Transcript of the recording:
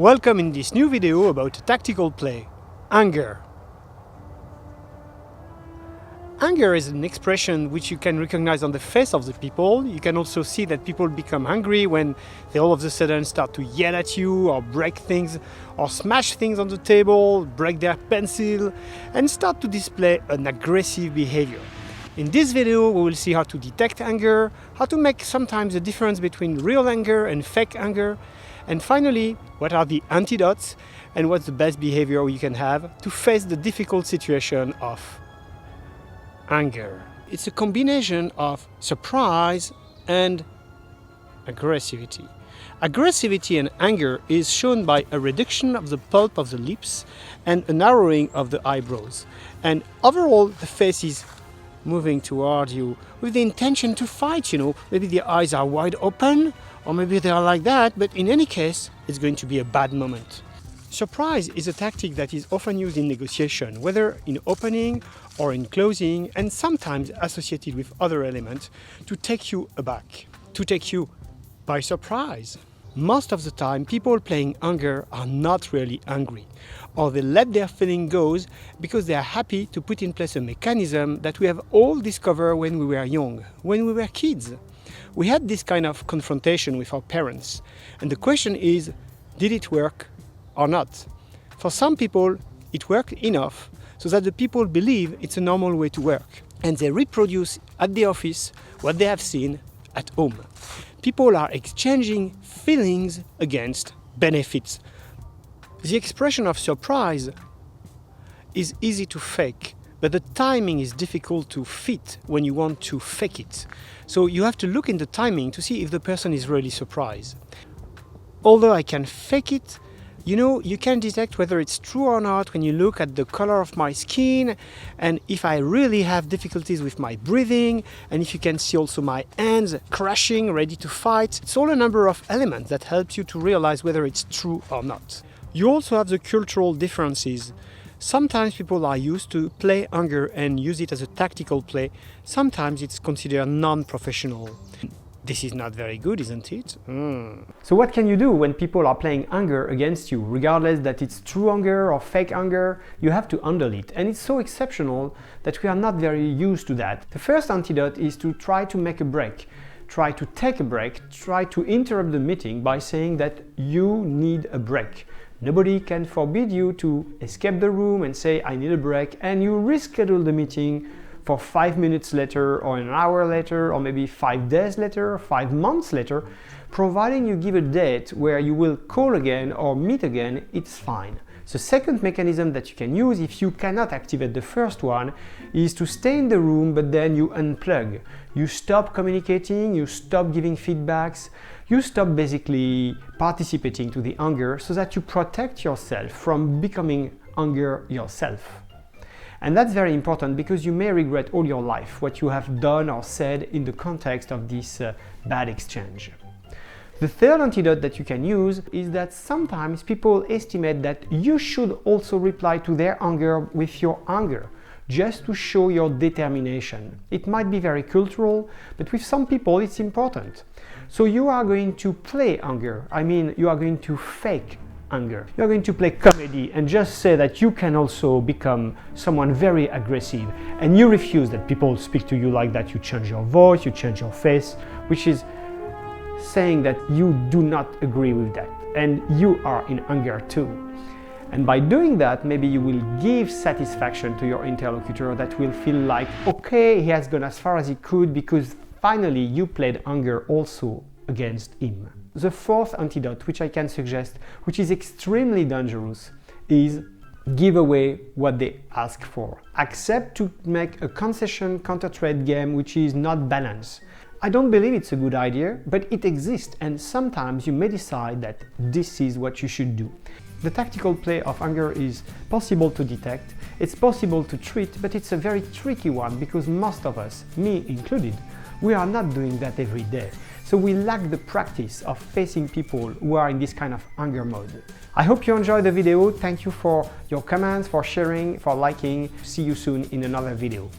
Welcome in this new video about tactical play, anger. Anger is an expression which you can recognize on the face of the people. You can also see that people become angry when they all of a sudden start to yell at you or break things or smash things on the table, break their pencil and start to display an aggressive behavior. In this video we will see how to detect anger, how to make sometimes the difference between real anger and fake anger, and finally, what are the antidotes and what's the best behavior you can have to face the difficult situation of anger. It's a combination of surprise and aggressivity. Aggressivity and anger is shown by a reduction of the pulp of the lips and a narrowing of the eyebrows. And overall, the face is moving toward you with the intention to fight, Maybe the eyes are wide open, or maybe they are like that, but in any case, it's going to be a bad moment. Surprise is a tactic that is often used in negotiation, whether in opening or in closing, and sometimes associated with other elements to take you aback, to take you by surprise. Most of the time, people playing anger are not really angry, or they let their feeling go because they are happy to put in place a mechanism that we have all discovered when we were young, when we were kids. We had this kind of confrontation with our parents, and the question is, did it work or not? For some people, it worked enough so that the people believe it's a normal way to work, and they reproduce at the office what they have seen at home. People are exchanging feelings against benefits. The expression of surprise is easy to fake, but the timing is difficult to fit when you want to fake it. So you have to look in the timing to see if the person is really surprised. Although I can fake it, you can detect whether it's true or not when you look at the color of my skin, and if I really have difficulties with my breathing, and if you can see also my hands crashing, ready to fight. It's all a number of elements that helps you to realize whether it's true or not. You also have the cultural differences. Sometimes people are used to play anger and use it as a tactical play. Sometimes it's considered non-professional. This is not very good, isn't it? So what can you do when people are playing anger against you? Regardless that it's true anger or fake anger, you have to handle it. And it's so exceptional that we are not very used to that. The first antidote is to try to make a break. Try to take a break. Try to interrupt the meeting by saying that you need a break. Nobody can forbid you to escape the room and say, I need a break, and you reschedule the meeting for 5 minutes later, or an hour later, or maybe 5 days later, 5 months later. Providing you give a date where you will call again or meet again, it's fine. The second mechanism that you can use if you cannot activate the first one is to stay in the room, but then you unplug. You stop communicating, you stop giving feedbacks, you stop basically participating to the anger so that you protect yourself from becoming anger yourself. And that's very important because you may regret all your life what you have done or said in the context of this bad exchange. The third antidote that you can use is that sometimes people estimate that you should also reply to their anger with your anger, just to show your determination. It might be very cultural, but with some people it's important. So you are going to play anger. You are going to fake anger. You are going to play comedy and just say that you can also become someone very aggressive, and you refuse that people speak to you like that. You change your voice, you change your face, which is saying that you do not agree with that and you are in anger too. And by doing that, maybe you will give satisfaction to your interlocutor that will feel like, okay, he has gone as far as he could because finally you played anger also against him. The fourth antidote, which I can suggest, which is extremely dangerous, is give away what they ask for. Accept to make a concession counter trade game which is not balanced. I don't believe it's a good idea, but it exists, and sometimes you may decide that this is what you should do. The tactical play of anger is possible to detect, it's possible to treat, but it's a very tricky one because most of us, me included, we are not doing that every day. So we lack the practice of facing people who are in this kind of anger mode. I hope you enjoyed the video. Thank you for your comments, for sharing, for liking. See you soon in another video.